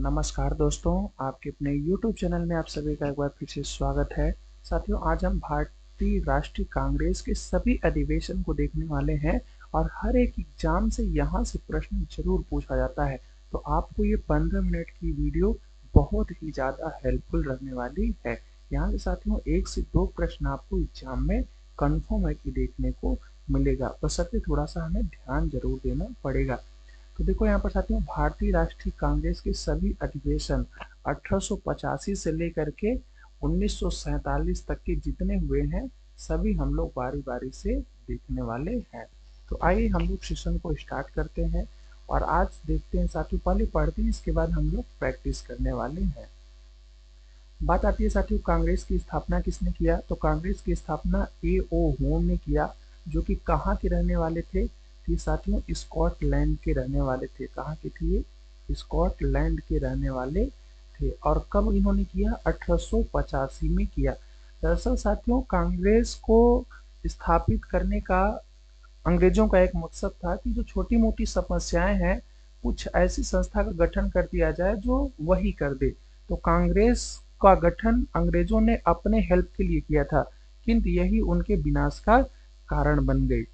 नमस्कार दोस्तों, आपके अपने YouTube चैनल में आप सभी का एक बार फिर से स्वागत है। साथियों, आज हम भारतीय राष्ट्रीय कांग्रेस के सभी अधिवेशन को देखने वाले हैं और हर एक एग्जाम से यहाँ से प्रश्न जरूर पूछा जाता है। तो आपको ये 15 मिनट की वीडियो बहुत ही ज़्यादा हेल्पफुल रहने वाली है। यहाँ से साथियों 1 से 2 प्रश्न आपको एग्जाम में कन्फर्म है कि देखने को मिलेगा, बशर्ते थोड़ा सा हमें ध्यान जरूर देना पड़ेगा। तो देखो यहाँ पर साथियों, भारतीय राष्ट्रीय कांग्रेस के सभी अधिवेशन 1885 से लेकर के 1947 तक के जितने हुए हैं सभी हम लोग बारी बारी से देखने वाले हैं। तो आइए हम लोग सेशन को स्टार्ट करते हैं और आज देखते हैं साथियों, पहले पढ़ते हैं, इसके बाद हम लोग प्रैक्टिस करने वाले हैं। बात आती है साथियों, कांग्रेस की स्थापना किसने किया? तो कांग्रेस की स्थापना A.O. होम ने किया, जो कि कहाँ के रहने वाले थे? ये साथियों स्कॉटलैंड के रहने वाले थे। कहाँ के थे ये? स्कॉटलैंड के रहने वाले थे। और कब इन्होंने किया? 1885 में किया। दरअसल साथियों, कांग्रेस को स्थापित करने का अंग्रेजों का एक मकसद था कि जो छोटी मोटी समस्याएं हैं, कुछ ऐसी संस्था का गठन कर दिया जाए जो वही कर दे। तो कांग्रेस का गठन अंग्रेजों ने अपने हेल्प के लिए किया था, किंतु यही उनके विनाश का कारण बन गई।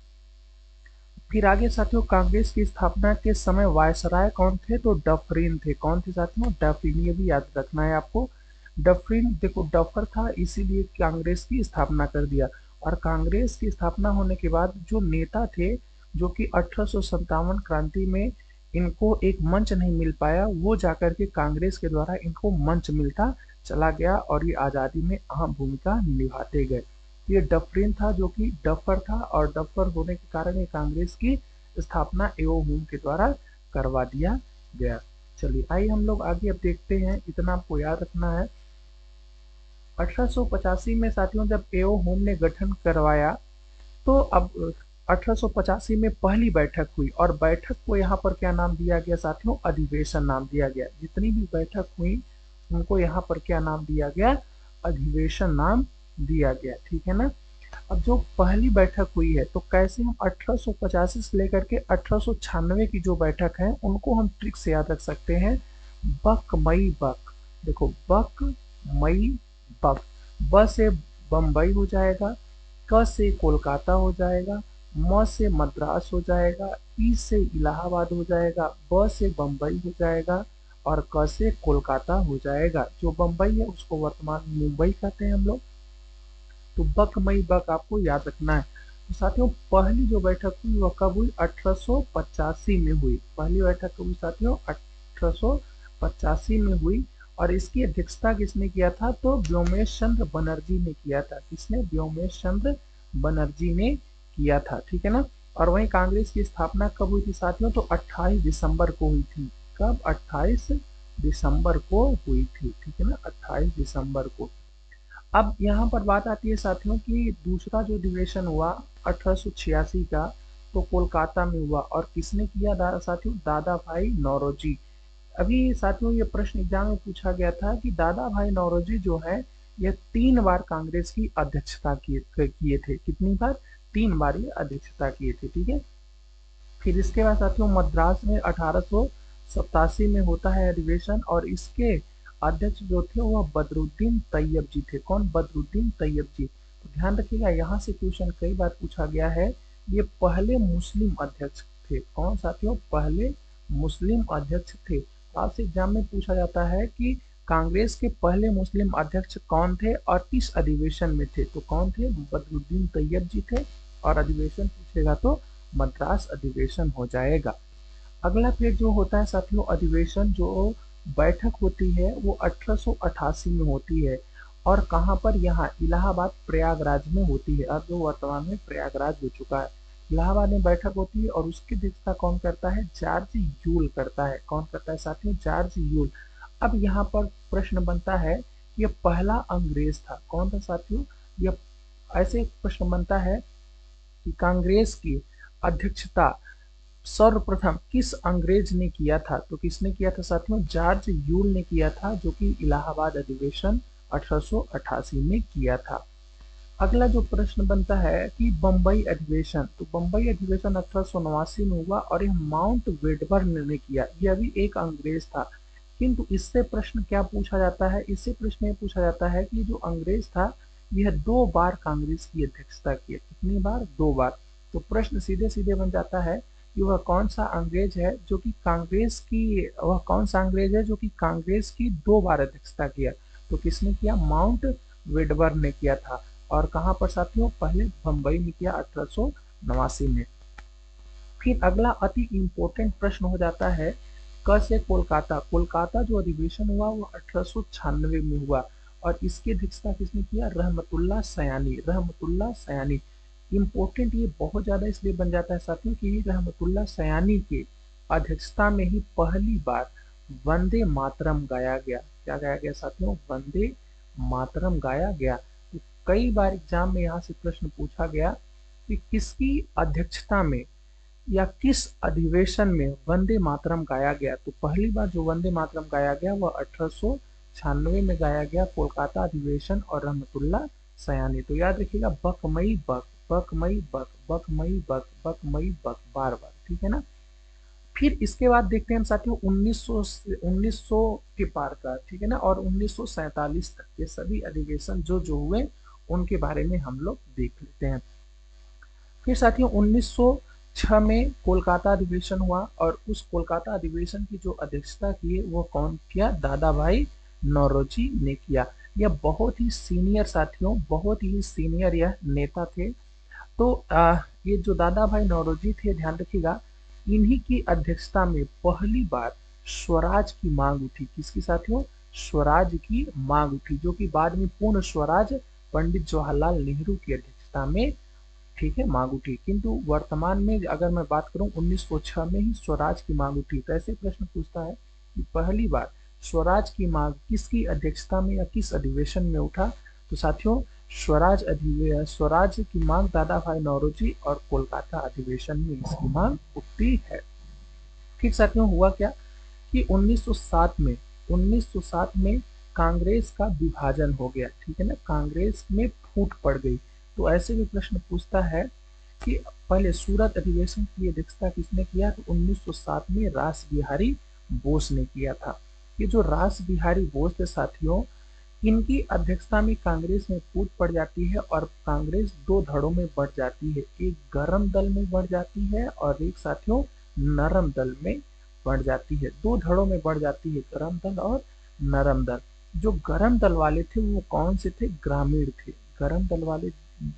फिर आगे साथियों, कांग्रेस की स्थापना के समय वायसराय कौन थे? तो डफरिन थे। कौन थे साथियों? डफरिन। ये भी याद रखना है आपको। डफरिन, देखो डफर था, इसीलिए कांग्रेस की स्थापना कर दिया। और कांग्रेस की स्थापना होने के बाद जो नेता थे, जो कि 1857 क्रांति में इनको एक मंच नहीं मिल पाया, वो जाकर के कांग्रेस के द्वारा इनको मंच मिलता चला गया और ये आज़ादी में अहम भूमिका निभाते गए। ये डफरिन था, जो कि डफर था, और डफर होने के कारण ये कांग्रेस की स्थापना A.O. होम के द्वारा करवा दिया गया। चलिए आइए हम लोग आगे अब देखते हैं, इतना आपको याद रखना है। 1885 में साथियों जब A.O. होम ने गठन करवाया, तो अब 1885 में पहली बैठक हुई और बैठक को यहाँ पर क्या नाम दिया गया साथियों? अधिवेशन नाम दिया गया। जितनी भी बैठक हुई उनको यहाँ पर क्या नाम दिया गया? अधिवेशन नाम दिया गया। ठीक है ना। अब जो पहली बैठक हुई है, तो कैसे हम 1885 से लेकर के 1896 की जो बैठक है उनको हम ट्रिक से याद रख सकते हैं। बक मई बक, देखो बक मई बक। ब से बम्बई हो जाएगा, क से कोलकाता हो जाएगा, म से मद्रास हो जाएगा, ई से इलाहाबाद हो जाएगा, ब से बम्बई हो जाएगा और क से कोलकाता हो जाएगा। जो बम्बई है उसको वर्तमान मुंबई कहते हैं हम लोग। तो बक मई बक आपको याद रखना है। तो साथियों पहली जो बैठक हुई वह कब हुई? 1885 में हुई। पहली बैठक कब हुई साथियों? 1885 में हुई। और इसकी अध्यक्षता किसने किया था? तो व्योमेश चंद्र बनर्जी ने किया था। किसने? व्योमेश चंद्र बनर्जी ने किया था। ठीक है ना। और वहीं कांग्रेस की स्थापना कब हुई थी साथियों? तो 28 दिसंबर को हुई थी। कब? 28 दिसंबर को हुई थी। ठीक है ना, 28 दिसंबर को। अब यहाँ पर बात आती है साथियों कि दूसरा जो अधिवेशन हुआ 1886 का, तो कोलकाता में हुआ। और किसने किया साथियों? दादा भाई नौरोजी। अभी साथियों ये प्रश्न एग्जाम में पूछा गया था कि दादा भाई नौरोजी जो है, यह 3 बार कांग्रेस की अध्यक्षता किए थे। कितनी बार? 3 बार ये अध्यक्षता किए थे। ठीक है। फिर इसके बाद साथियों मद्रास में 1887 में होता है अधिवेशन, और इसके अध्यक्ष जो थे वह बदरुद्दीन तैयब जी थे। कौन? बदरुद्दीन तैयब जी। तो ध्यान रखिएगा, यहाँ से क्वेश्चन कई बार पूछा गया है। ये पहले मुस्लिम अध्यक्ष थे। कौन साथियों? पहले मुस्लिम अध्यक्ष थे। तो आपसे एग्जाम में पूछा जाता है कि कांग्रेस के पहले मुस्लिम अध्यक्ष कौन थे और किस अधिवेशन में थे? तो कौन थे? बदरुद्दीन तैयब जी थे। और अधिवेशन पूछेगा तो मद्रास अधिवेशन हो जाएगा। अगला फिर जो होता है साथियों अधिवेशन, जो बैठक होती है वो 1888 में होती है। और कहाँ पर? यहाँ इलाहाबाद प्रयागराज में होती है। अब जो वर्तमान में प्रयागराज हो चुका है। इलाहाबाद में बैठक होती है और उसकी अध्यक्षता कौन करता है? जॉर्ज यूल करता है। कौन करता है साथियों? George Yule. अब यहाँ पर प्रश्न बनता है, ये पहला अंग्रेज था। कौन था साथियों? यह ऐसे प्रश्न बनता है कि कांग्रेस की अध्यक्षता सर्वप्रथम किस अंग्रेज ने किया था? तो किसने किया था साथियों? जॉर्ज यूल ने किया था, जो कि इलाहाबाद अधिवेशन 1888 में किया था। अगला जो प्रश्न बनता है कि बम्बई अधिवेशन, तो बम्बई अधिवेशन 1889 में हुआ और यह माउंट वेडबर्न ने किया। यह भी एक अंग्रेज था। किंतु इससे प्रश्न क्या पूछा जाता है, इससे प्रश्न ये पूछा जाता है कि जो अंग्रेज था यह 2 बार कांग्रेस की अध्यक्षता की है। कितनी बार? 2 बार। तो प्रश्न सीधे सीधे बन जाता है कि वह कौन सा अंग्रेज है जो कि कांग्रेस की वह कौन सा अंग्रेज है जो कि कांग्रेस की 2 बार अध्यक्षता किया। तो किसने किया? माउंट वेडबर्न ने किया था। और कहां पर साथियों? पहले बंबई में किया 1889 में। फिर अगला अति इंपॉर्टेंट प्रश्न हो जाता है क से कोलकाता। कोलकाता जो अधिवेशन हुआ वो 1896 में हुआ और इसकी अध्यक्षता किसने किया? रहमतुल्लाह सयानी। रहमतुल्लाह सयानी इम्पोर्टेंट ये बहुत ज्यादा इसलिए बन जाता है साथियों कि रहमतुल्लाह सयानी के अध्यक्षता में ही पहली बार वंदे मातरम गाया गया। क्या गाया गया साथियों? वंदे मातरम गाया गया। तो कई बार एग्जाम में यहाँ से प्रश्न पूछा गया कि किसकी अध्यक्षता में या किस अधिवेशन में वंदे मातरम गाया गया। तो पहली बार जो वंदे मातरम गाया गया वह 1896 में गाया गया, कोलकाता अधिवेशन और रहमतुल्लाह सयानी। तो याद रखिएगा बकमई बक, बकमई बक, बकमई बक, बकमई बक, बार बार, ठीक है ना। फिर इसके बाद देखते हैं हम साथियों 1900 के पार का, ठीक है ना, और 1947 तक ये सभी अधिवेशन जो जो हुए उनके बारे में हम लोग देख लेते हैं। फिर साथियों 1906 में कोलकाता अधिवेशन हुआ और उस कोलकाता अधिवेशन की जो अध्यक्षता की वो कौन किया? दादा भाई नौरोजी ने किया। यह बहुत ही सीनियर साथियों, बहुत ही सीनियर यह नेता थे। तो ये जो दादा भाई नौरोजी थे, ध्यान रखिएगा, इन्हीं की अध्यक्षता में पहली बार स्वराज की मांग उठी। किसकी साथियों? स्वराज की मांग उठी, जो कि बाद में पूर्ण स्वराज पंडित जवाहरलाल नेहरू की अध्यक्षता में, ठीक है, मांग उठी। किंतु वर्तमान में अगर मैं बात करूं 1906 में ही स्वराज की मांग उठी। तो ऐसे प्रश्न पूछता है कि पहली बार स्वराज की मांग किसकी अध्यक्षता में या किस अधिवेशन में उठा। तो साथियों स्वराज की मांग दादा भाई नौरोजी और कोलकाता अधिवेशन में इसकी मांग उठती है। फिर साथियों हुआ क्या कि 1907 में कांग्रेस का विभाजन हो गया, ठीक है ना, कांग्रेस में फूट पड़ गई। तो ऐसे भी प्रश्न पूछता है कि पहले सूरत अधिवेशन की अध्यक्षता किसने किया? तो 1907 में रास बिहारी बोस ने किया था। ये जो रास बिहारी बोस थे साथियों, इनकी अध्यक्षता में कांग्रेस में फूट पड़ जाती है और कांग्रेस 2 धड़ों में बढ़ जाती है। एक गर्म दल में बढ़ जाती है और एक साथियों नरम दल में बढ़ जाती है। 2 धड़ों में बढ़ जाती है, गर्म दल और नरम दल। जो गर्म दल वाले थे वो कौन से थे? ग्रामीण थे। गर्म दल वाले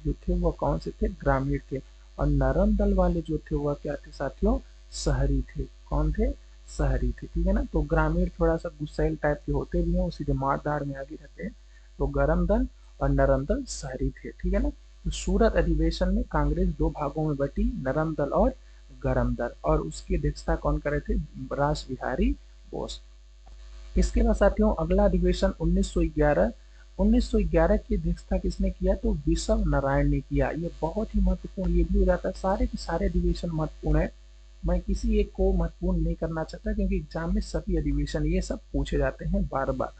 जो थे वो कौन से थे? ग्रामीण थे। और नरम दल वाले जो थे वह क्या थे साथियों? शहरी थे। कौन थे? शहरी थे, ठीक है ना। तो ग्रामीण थोड़ा सा गुस्सैल टाइप के होते भी हैं, वो सीधे मारदार में आगे रहते हैं। तो गर्म दल और नरम दल शहरी थे, ठीक है ना। तो सूरत अधिवेशन में कांग्रेस 2 भागों में बटी, नरम दल और गर्म दल, और उसकी अध्यक्षता कौन कर रहे थे? रास बिहारी बोस। इसके बाद साथियों अगला अधिवेशन 1911। 1911 की अध्यक्षता किसने किया? तो विश्व नारायण ने किया। ये बहुत ही महत्वपूर्ण ये भी हो जाता है, सारे के सारे अधिवेशन महत्वपूर्ण है। मैं किसी एक को महत्वपूर्ण नहीं करना चाहता क्योंकि एग्जाम में सभी अधिवेशन ये सब पूछे जाते हैं बार बार।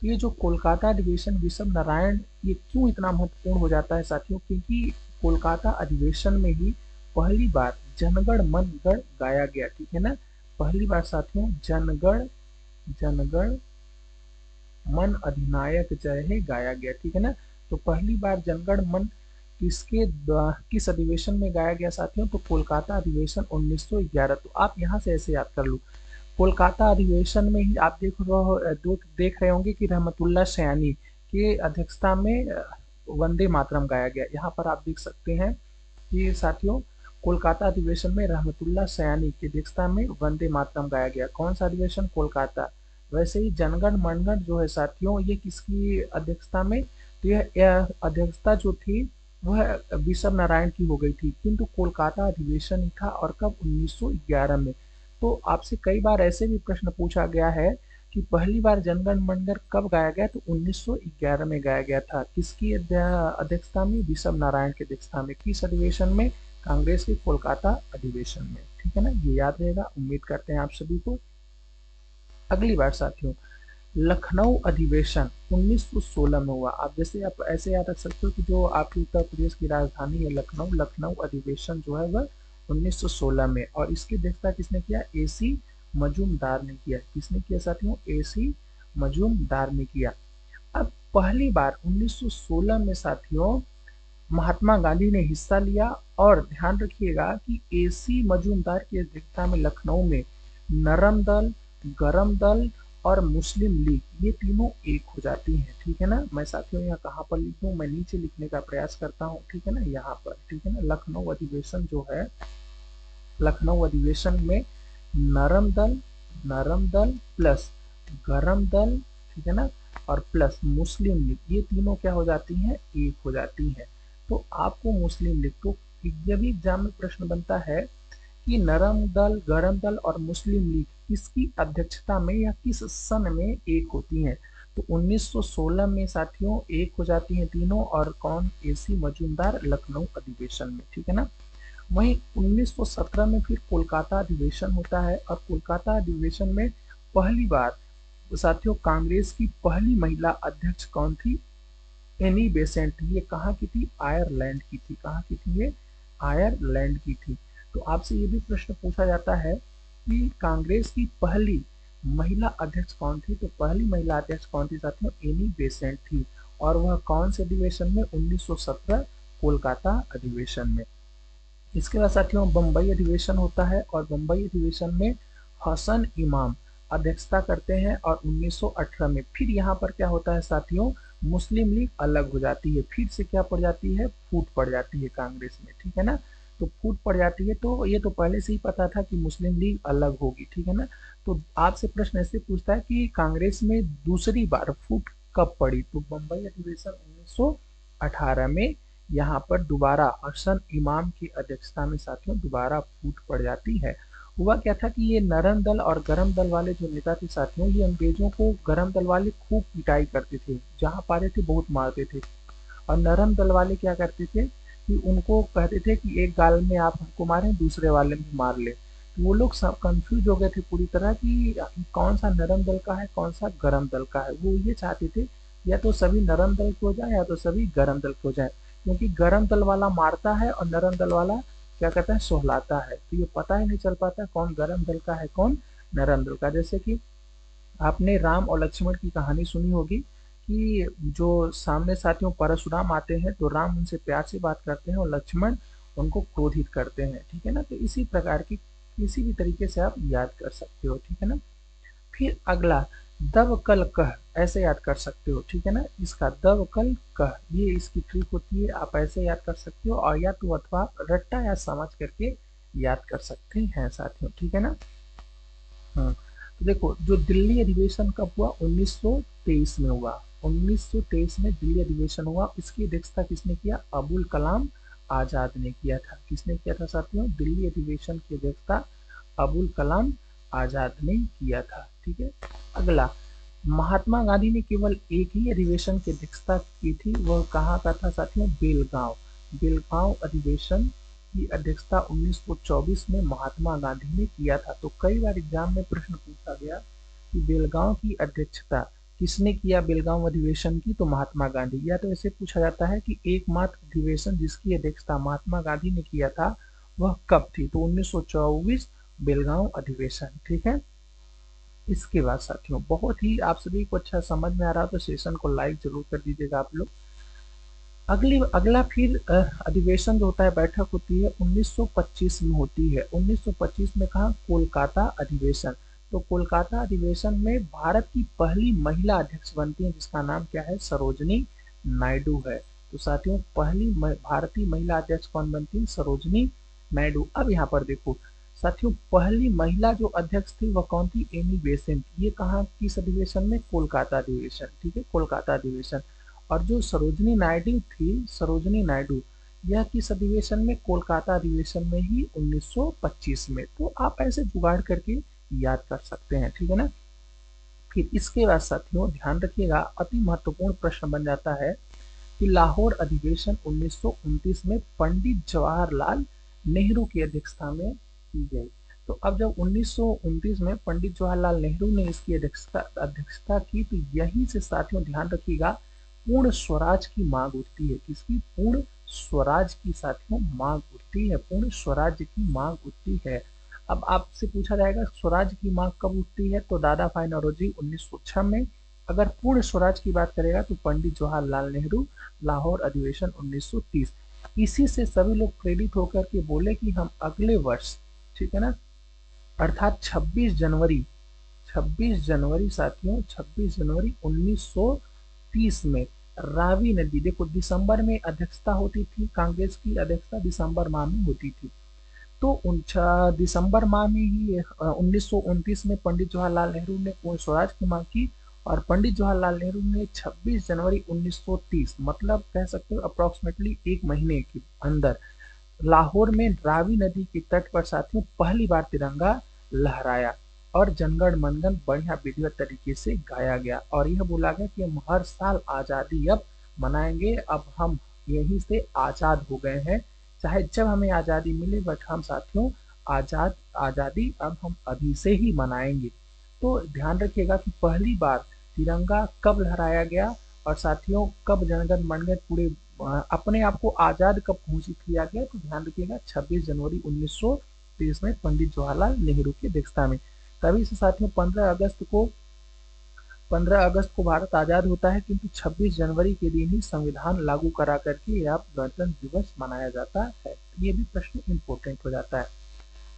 तो ये जो कोलकाता अधिवेशन विश्व नारायण, ये क्यों इतना महत्वपूर्ण हो जाता है साथियों? क्योंकि कोलकाता अधिवेशन में ही पहली बार जनगण मन गण गाया गया, ठीक है ना। पहली बार साथियों जनगण जनगण मन अधिनायक जय हे गाया गया, ठीक है ना। तो पहली बार जनगण मन किस अधिवेशन में गाया गया साथियों? तो कोलकाता अधिवेशन 1911। तो आप यहाँ से ऐसे याद कर लो, कोलकाता अधिवेशन में ही आप देख रहे होंगे कि रहमतुल्लाह सयानी के अध्यक्षता में वंदे मातरम गाया गया। यहाँ पर आप देख सकते हैं कि साथियों कोलकाता अधिवेशन में रहमतुल्लाह सयानी की अध्यक्षता में वंदे मातरम गाया गया। कौन सा अधिवेशन? कोलकाता। वैसे ही जनगण मनगण जो है साथियों, ये किसकी अध्यक्षता में? तो यह अध्यक्षता जो थी वह विश्व नारायण की हो गई थी, किंतु कोलकाता अधिवेशन ही था। और कब? 1911 में। तो आपसे कई बार ऐसे भी प्रश्न पूछा गया है कि पहली बार जनगण मनगण कब गाया गया? तो 1911 में गाया गया था। किसकी अध्यक्षता में? विश्व नारायण की अध्यक्षता में। किस अधिवेशन में? कांग्रेस के कोलकाता अधिवेशन में, ठीक है ना। ये याद रहेगा, उम्मीद करते हैं आप सभी को। अगली बार साथियों लखनऊ अधिवेशन 1916 में हुआ। आप जैसे आप ऐसे याद रख सकते हो कि जो आपकी उत्तर प्रदेश की राजधानी है लखनऊ, लखनऊ अधिवेशन जो है वह 1916 में। और इसकी अध्यक्षता किसने किया? AC मजूमदार ने किया। किसने किया साथियों? AC मजूमदार ने किया। अब पहली बार 1916 में साथियों महात्मा गांधी ने हिस्सा लिया, और ध्यान रखिएगा कि AC मजूमदार की अध्यक्षता में लखनऊ में नरम दल, गरम दल और मुस्लिम लीग ये तीनों एक हो जाती हैं। ठीक है ना। मैं साथियों यहाँ कहाँ पर लिखूं, मैं नीचे लिखने का प्रयास करता हूँ। ठीक है ना, यहाँ पर। ठीक है ना, लखनऊ अधिवेशन जो है, लखनऊ अधिवेशन में नरम दल प्लस गरम दल, ठीक है ना, और प्लस मुस्लिम लीग ये तीनों क्या हो जाती हैं? एक हो जाती हैं। तो आपको मुस्लिम लीग, तो ये भी एग्जाम में प्रश्न बनता है कि नरम दल, गरम दल और मुस्लिम लीग किसकी अध्यक्षता में या किस सन में एक होती हैं? तो 1916 में साथियों एक हो जाती हैं तीनों, और कौन? AC मजूमदार, लखनऊ अधिवेशन में। ठीक है ना। वहीं 1917 में फिर कोलकाता अधिवेशन होता है, और कोलकाता अधिवेशन में पहली बार साथियों कांग्रेस की पहली महिला अध्यक्ष कौन थी? Annie Besant. ये कहाँ की थी? आयरलैंड की थी। कहाँ की थी ये? आयरलैंड की थी। तो आपसे ये भी प्रश्न पूछा जाता है कि कांग्रेस की पहली महिला अध्यक्ष कौन थी? तो पहली महिला अध्यक्ष कौन थी साथियों? एनी बेसेंट थी। और वह कौन से अधिवेशन में? 1917 कोलकाता अधिवेशन में। इसके बाद साथियों बम्बई अधिवेशन होता है, और बम्बई अधिवेशन में हसन इमाम अध्यक्षता करते हैं, और 1918 में फिर यहाँ पर क्या होता है साथियों? मुस्लिम लीग अलग हो जाती है। फिर से क्या पड़ जाती है? फूट पड़ जाती है कांग्रेस में। ठीक है ना। तो फूट पड़ जाती है, तो ये तो पहले से ही पता था कि मुस्लिम लीग अलग होगी। ठीक है ना। तो आपसे प्रश्न ऐसे पूछता है कि कांग्रेस में दूसरी बार फूट कब पड़ी? तो बम्बई अधिवेशन 1918 में यहाँ पर दोबारा हसन इमाम की अध्यक्षता में साथियों दोबारा फूट पड़ जाती है। हुआ क्या था कि ये नरम दल और गरम दल वाले जो नेता थे साथियों, ये अंग्रेजों को गरम दल वाले खूब पिटाई करते थे, जहां पाते थे बहुत मारते थे। और नरम दल वाले क्या करते थे कि उनको कहते थे कि एक गाल में आप हमको मारें, दूसरे वाले में मार ले। तो वो लोग सब कंफ्यूज हो गए थे पूरी तरह कि कौन सा नरम दल का है, कौन सा गरम दल का है। वो ये चाहते थे या तो सभी नरम दल के हो जाए या तो सभी गरम दल के हो जाए, क्योंकि गरम दल वाला मारता है और नरम दल वाला क्या कहता है? सोहलाता है। तो ये पता ही नहीं चल पाता कौन गरम दल का है, कौन नरम दल का। जैसे कि आपने राम और लक्ष्मण की कहानी सुनी होगी कि जो सामने साथियों परशुराम आते हैं तो राम उनसे प्यार से बात करते हैं और लक्ष्मण उनको क्रोधित करते हैं। ठीक है ना। तो इसी प्रकार की किसी भी तरीके से आप याद कर सकते हो। ठीक है ना। फिर अगला दब कल कह, ऐसे याद कर सकते हो। ठीक है ना। इसका दब कल कह ये इसकी ट्रिक होती है, आप ऐसे याद कर सकते हो, और या तो अथवा रट्टा या समझ करके याद कर सकते हैं साथियों। ठीक है ना। हाँ, तो देखो जो दिल्ली अधिवेशन कब हुआ? 1923 में हुआ। 1923 में दिल्ली अधिवेशन हुआ। इसकी अध्यक्षता किसने किया? अबुल कलाम आजाद ने किया था। किसने किया था साथियों? दिल्ली अधिवेशन की अध्यक्षता अबुल कलाम आजाद ने किया था। ठीक है। अगला महात्मा गांधी ने केवल एक ही अधिवेशन की अध्यक्षता की थी, वह कहाँ का था साथियों? बेलगांव। बेलगांव अधिवेशन की अध्यक्षता 1924 में महात्मा गांधी ने किया था। तो कई बार एग्जाम में प्रश्न पूछा गया कि बेलगांव की अध्यक्षता किसने किया? बेलगांव अधिवेशन की, तो महात्मा गांधी। या तो ऐसे पूछा जाता है कि एकमात्र अधिवेशन जिसकी अध्यक्षता महात्मा गांधी ने किया था वह कब थी? तो 1924 बेलगांव अधिवेशन। ठीक है। इसके बाद साथियों बहुत ही आप सभी को अच्छा समझ में आ रहा हो तो सेशन को लाइक जरूर कर दीजिएगा आप लोग। अगला फिर अधिवेशन जो होता है, बैठक होती है 1925 में होती है। 1925 में कहा? कोलकाता अधिवेशन। तो कोलकाता अधिवेशन में भारत की पहली महिला अध्यक्ष बनती है, जिसका नाम क्या है? सरोजनी नायडू है। तो साथियों पहली भारतीय महिला अध्यक्ष कौन बनती है? सरोजनी नायडू। अब यहाँ पर देखो साथियों पहली महिला जो अध्यक्ष थी वह कौन थी? Annie Besant. ये कहाँ किस अधिवेशन में? कोलकाता अधिवेशन। ठीक है, कोलकाता अधिवेशन। और जो सरोजनी नायडू थी, सरोजनी नायडू, यह किस अधिवेशन में? कोलकाता अधिवेशन में ही 1925 में। तो आप ऐसे जुगाड़ करके याद कर सकते हैं। ठीक है ना। फिर इसके बाद साथियों ध्यान रखिएगा अति महत्वपूर्ण प्रश्न बन जाता है कि लाहौर अधिवेशन 1929 में पंडित जवाहरलाल नेहरू की अध्यक्षता में की गई। तो अब जब 1929 में पंडित जवाहरलाल नेहरू ने इसकी अध्यक्षता की, तो यहीं से साथियों ध्यान रखिएगा पूर्ण स्वराज की मांग उठती है। किसकी? पूर्ण स्वराज की साथियों मांग उठती है। पूर्ण स्वराज की मांग उठती है। अब आपसे पूछा जाएगा स्वराज की मांग कब उठती है, तो दादा भाई नौरोजी 1906 में। अगर पूर्ण स्वराज की बात करेगा तो पंडित जवाहरलाल नेहरू, लाहौर अधिवेशन 1930। इसी से सभी लोग प्रेरित होकर के बोले कि हम अगले वर्ष, ठीक है ना, अर्थात 26 जनवरी साथियों, 26 जनवरी 1930 में रावी नदी, देखो दिसंबर में अध्यक्षता होती थी, कांग्रेस की अध्यक्षता दिसंबर माह में होती थी, तो दिसंबर माह में ही 1929 में पंडित जवाहरलाल नेहरू ने पूर्ण स्वराज की मांग की। और पंडित जवाहरलाल नेहरू ने 26 जनवरी 1930, मतलब कह सकते हो अप्रोक्सीमेटली एक महीने के अंदर, लाहौर में रावी नदी के तट पर साथियों पहली बार तिरंगा लहराया और जनगण मनगण बढ़िया विधिवत तरीके से गाया गया और यह बोला गया कि हम हर साल आज़ादी अब मनाएंगे, अब हम यहीं से आज़ाद हो गए हैं, चाहे जब हमें आज़ादी मिले, बट हम साथियों आज़ादी अब हम अभी से ही मनाएंगे। तो ध्यान रखिएगा कि पहली बार तिरंगा कब लहराया गया और साथियों कब जनगण मनगण पूरे अपने आप को आजाद कब घोषित किया गया, तो ध्यान रखिएगा 26 जनवरी 1930 में पंडित जवाहरलाल नेहरू की अध्यक्षता में। तभी से साथियों 15 अगस्त को भारत आजाद होता है, किंतु 26 जनवरी के दिन ही संविधान लागू करा करके अब गणतंत्र दिवस मनाया जाता है। ये भी प्रश्न इंपॉर्टेंट हो जाता है।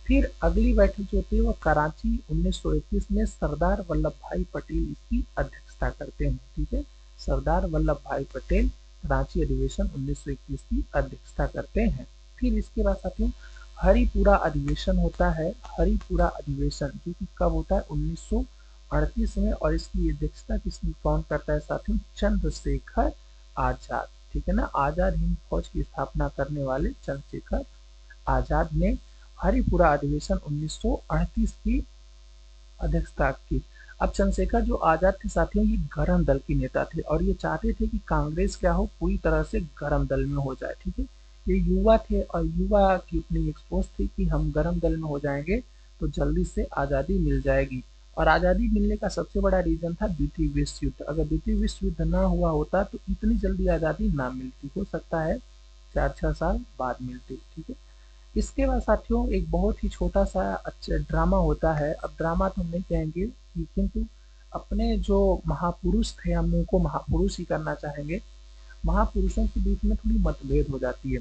फिर अगली बैठक जो होती है वो कराची 1921 में सरदार वल्लभ भाई पटेल इसकी अध्यक्षता करते हैं, ठीक है, सरदार वल्लभ भाई पटेल कराची अधिवेशन 1921 की अध्यक्षता करते हैं। फिर इसके बाद साथियों हरिपुरा अधिवेशन होता है, हरिपुरा अधिवेशन जो कि कब होता है 1938 में, और इसकी अध्यक्षता किसने कौन करता है साथियों, चंद्रशेखर आजाद, ठीक है ना, आजाद हिंद फौज की स्थापना करने वाले चंद्रशेखर आजाद ने हरिपुरा अधिवेशन 1938 की अध्यक्षता की। अब चंद्रशेखर जो आजाद थे साथियों ये गरम दल के नेता थे और ये चाहते थे कि कांग्रेस क्या हो, पूरी तरह से गरम दल में हो जाए, ठीक है। ये युवा थे और युवा की अपनी एक सोच थी कि हम गरम दल में हो जाएंगे तो जल्दी से आज़ादी मिल जाएगी। और आज़ादी मिलने का सबसे बड़ा रीजन था द्वितीय विश्व युद्ध, अगर द्वितीय विश्व युद्ध ना हुआ होता तो इतनी जल्दी आज़ादी ना मिलती, हो सकता है 4-6 साल बाद मिलती, ठीक है। इसके बाद साथियों एक बहुत ही छोटा सा अच्छा ड्रामा होता है, अब ड्रामा तो हम नहीं कहेंगे किंतु अपने जो महापुरुष थे हम उनको महापुरुष ही करना चाहेंगे, महापुरुषों के बीच में थोड़ी मतभेद हो जाती है।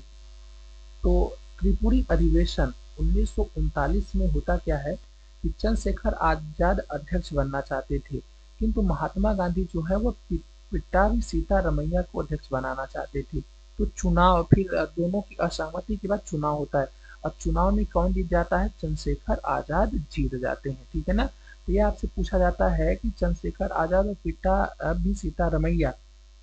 तो त्रिपुरी अधिवेशन 1939 में होता क्या है कि चंद्रशेखर आजाद अध्यक्ष बनना चाहते थे, किंतु महात्मा गांधी जो है वो पिटावी सीतारमैया को अध्यक्ष बनाना चाहते थे। तो चुनाव फिर दोनों की असहमति के बाद चुनाव होता है और चुनाव में कौन जीत जाता है, चंद्रशेखर आजाद जीत जाते हैं, ठीक है ना। तो ये आपसे पूछा जाता है कि चंद्रशेखर आजाद और पिटाभी सीतारमैया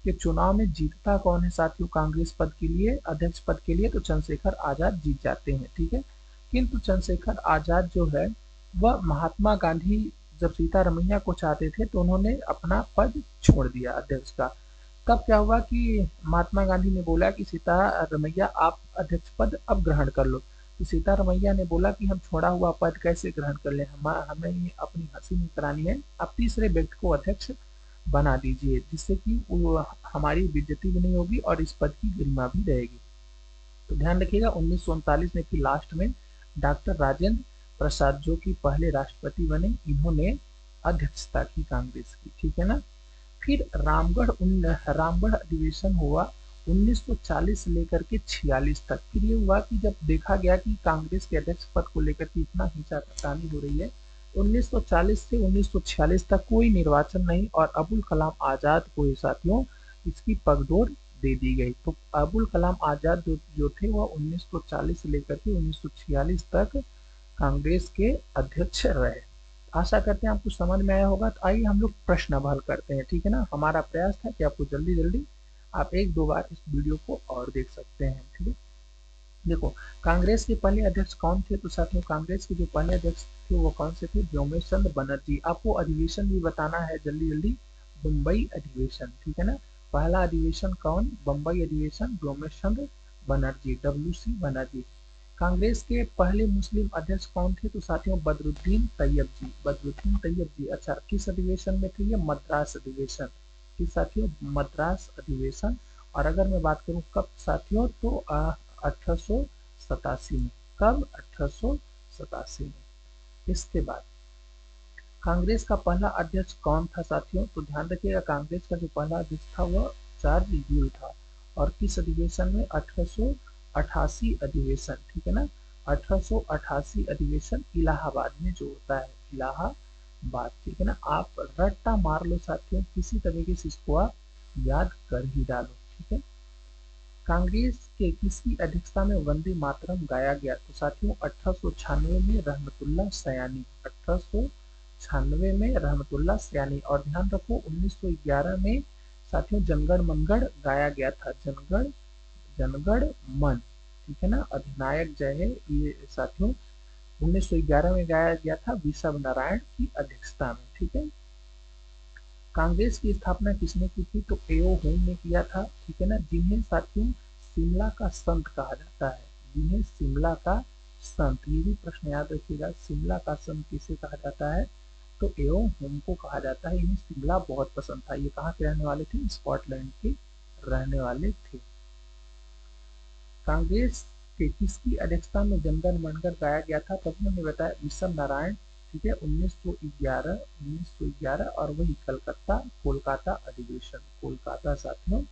के चुनाव में जीतता कौन है साथियों, कांग्रेस पद के लिए, अध्यक्ष पद के लिए, तो चंद्रशेखर आजाद जीत जाते हैं, ठीक है। किंतु चंद्रशेखर आजाद जो है वह महात्मा गांधी जब सीतारमैया को चाहते थे तो उन्होंने अपना पद छोड़ दिया अध्यक्ष का। तब क्या हुआ कि महात्मा गांधी ने बोला कि सीतारमैया आप अध्यक्ष पद अब ग्रहण कर लो, तो सीतारमैया ने बोला कि हम छोड़ा हुआ पद कैसे ग्रहण कर ले, हमें अपनी हंसी नहीं करानी है, आप तीसरे व्यक्ति को अध्यक्ष बना दीजिए जिससे कि वो हमारी बेइज्जती भी नहीं होगी और इस पद की गरिमा भी रहेगी। तो ध्यान रखिएगा 1939 में फिर लास्ट में डॉक्टर राजेंद्र प्रसाद जो कि पहले राष्ट्रपति बने, इन्होंने अध्यक्षता की कांग्रेस की, ठीक है ना। फिर रामगढ़ अधिवेशन हुआ 1940 से लेकर के 46 तक। फिर ये हुआ कि जब देखा गया कि कांग्रेस के अध्यक्ष पद को लेकर के इतना खींचातानी हो रही है, 1940 से 1946 तक कोई निर्वाचन नहीं और अबुल कलाम आजाद को ही साथियों इसकी पगडोर दे दी गई। तो अबुल कलाम आजाद जो थे वह 1940 से लेकर के 1946 तक कांग्रेस के अध्यक्ष रहे। आशा करते हैं आपको समझ में आया होगा। तो आइए हम लोग प्रश्न अब हल करते हैं, ठीक है ना। हमारा प्रयास था कि आपको जल्दी जल्दी आप 1-2 बार इस वीडियो को और देख सकते हैं, ठीक है। देखो कांग्रेस के पहले अध्यक्ष कौन थे, तो साथियों कांग्रेस के जो पहले अध्यक्ष थे वो कौन से थे, व्योमेश चंद्र बनर्जी। आपको अधिवेशन भी बताना है जल्दी जल्दी, मुंबई अधिवेशन, ठीक है ना। पहला अधिवेशन कौन, बम्बई अधिवेशन, व्योमेश चंद्र बनर्जी, WC बनर्जी। कांग्रेस के पहले मुस्लिम अध्यक्ष कौन थे, तो साथियों बदरुद्दीन तैयब जी, बदरुद्दीन तैयब जी। अच्छा किस अधिवेशन में थे ये, मद्रास अधिवेशन, किस साथियों, मद्रास अधिवेशन। और अगर मैं बात करूं कब साथियों, तो 1887 में, कब, 1887 में, इसके बाद कांग्रेस का पहला अध्यक्ष कौन था साथियों? तो ध्यान रखिएगा, कांग्रेस का जो पहला अध्यक्ष था वह जॉर्ज यूल था। और किस अधिवेशन में? 1888 अधिवेशन, ठीक है ना, 1888 अधिवेशन इलाहाबाद में जो होता है, इलाहाबाद, ठीक है ना। आप रट्टा मार लो साथियों, किसी तरीके से इसको आप याद कर ही डालो, ठीक है। कांग्रेस के किसकी अध्यक्षता में वंदे मातरम गाया गया? तो साथियों 1896 में रहमतुल्लाह सयानी, 1896 में रहमतुल्लाह सयानी। और ध्यान रखो 1911 में साथियों जनगण मनगढ़ गाया गया था, जनगण मन, ठीक है ना, अधिनायक जय है, ये साथियों 1911 में गाया गया था विशव नारायण की अध्यक्षता में, ठीक है। कांग्रेस की स्थापना किसने की थी? तो एओ होम ने किया था, ठीक है ना, जिन्हें साथियों शिमला का संत कहा जाता है, जिन्हें शिमला का संत, ये भी प्रश्न याद रखिएगा, शिमला का संत किसे कहा जाता है? तो एओ होम को कहा जाता है। इन्हें शिमला बहुत पसंद था। ये कहाँ के रहने वाले थे? स्कॉटलैंड के रहने वाले थे। कांग्रेस के किसकी अध्यक्षता में जनगण मनगढ़ गाया गया था? तभी हमने बताया विशव नारायण, ठीक है, 1911 और वही कलकत्ता कोलकाता अधिवेशन, कोलकाता साथियों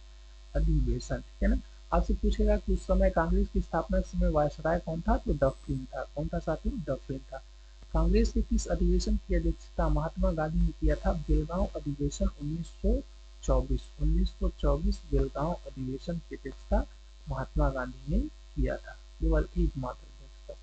अधिवेशन, ठीक है ना। आपसे पूछेगा कि उस समय कांग्रेस की स्थापना के समय वायसराय कौन था? तो डफरिन था। कौन था साथियों? डफरिन था। कांग्रेस के किस अधिवेशन की अध्यक्षता महात्मा गांधी ने किया था? बेलगांव अधिवेशन 1924 बेलगांव अधिवेशन की अध्यक्षता महात्मा गांधी ने किया था, केवल एकमात्र अध्यक्षता।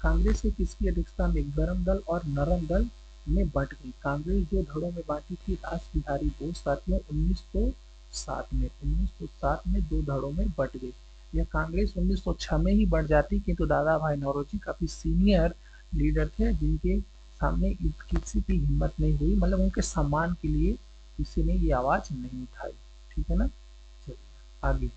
कांग्रेस की किसकी अध्यक्षता में गरम दल और नरम दल में बंट गई? कांग्रेस जो धड़ों में बांटी थी रास बिहारी बोस साथियों 1907 में दो धड़ों में बंट गई। यह कांग्रेस 1906 में ही बढ़ जाती, किंतु दादा भाई नौरोजी काफी सीनियर लीडर थे, जिनके सामने किसी की हिम्मत नहीं हुई, मतलब उनके सम्मान के लिए किसी ने ये आवाज नहीं उठाई, ठीक है ना। चलिए आगे,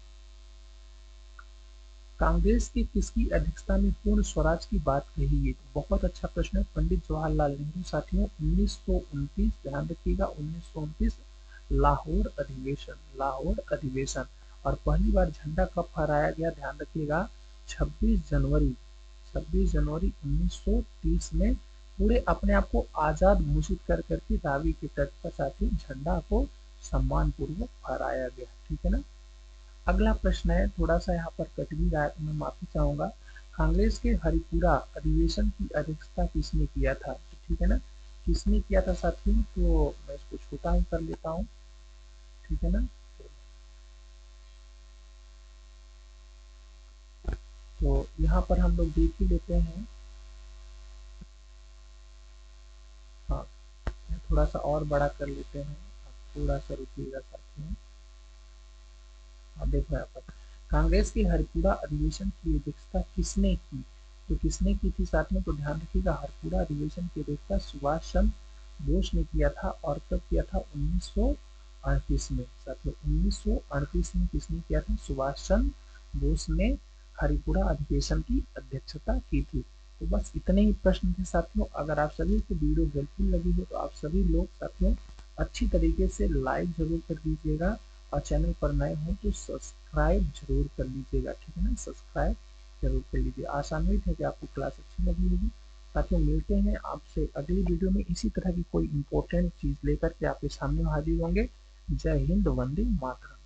कांग्रेस की किसकी अध्यक्षता में पूर्ण स्वराज की बात कही गई? तो बहुत अच्छा प्रश्न है, पंडित जवाहरलाल नेहरू साथियों 1929, ध्यान रखिएगा 1929 लाहौर अधिवेशन, लाहौर अधिवेशन। और पहली बार झंडा कब फहराया गया? ध्यान रखिएगा 26 जनवरी, 26 जनवरी 1930 में पूरे अपने आप को आजाद घोषित कर करके रावी के तट पर साथियों झंडा को सम्मान पूर्वक फहराया गया, ठीक है ना। अगला प्रश्न है, थोड़ा सा यहाँ पर कट भी रहा है तो मैं माफी चाहूंगा। कांग्रेस के हरिपुरा अधिवेशन की अध्यक्षता किसने किया था? तो ठीक है ना, किसने किया था साथियों? तो मैं इसको छोटा ही कर लेता हूँ, ठीक है ना। तो यहाँ पर हम लोग देख ही लेते हैं, हाँ थोड़ा सा और बड़ा कर लेते हैं, थोड़ा सा रुकिएगा साथियों। अब देखो यहाँ पर कांग्रेस के हरपुरा अधिवेशन की अध्यक्षता किसने की? तो किसने की थी साथियों? तो ध्यान रखिएगा हरपुरा अधिवेशन की अध्यक्षता सुभाष चंद्र बोस ने किया था। और कब किया था? 1938 में साथियों, 1938 में किसने किया था? सुभाष चंद्र बोस ने हरिपुरा अधिवेशन की अध्यक्षता की थी। तो बस इतने ही प्रश्न थे साथियों। अगर आप सभी को वीडियो हेल्पफुल लगी हो तो आप सभी लोग साथियों अच्छी तरीके से लाइक जरूर कर दीजिएगा, और चैनल पर नए हो तो सब्सक्राइब जरूर कर लीजिएगा, ठीक है ना, सब्सक्राइब जरूर कर लीजिए। आशा उम्मीद है कि आपको क्लास अच्छी लगी होगी। साथियों मिलते हैं आपसे अगली वीडियो में इसी तरह की कोई इंपॉर्टेंट चीज लेकर के आपके सामने हाजिर होंगे। जय हिंद, वंदे मातरम।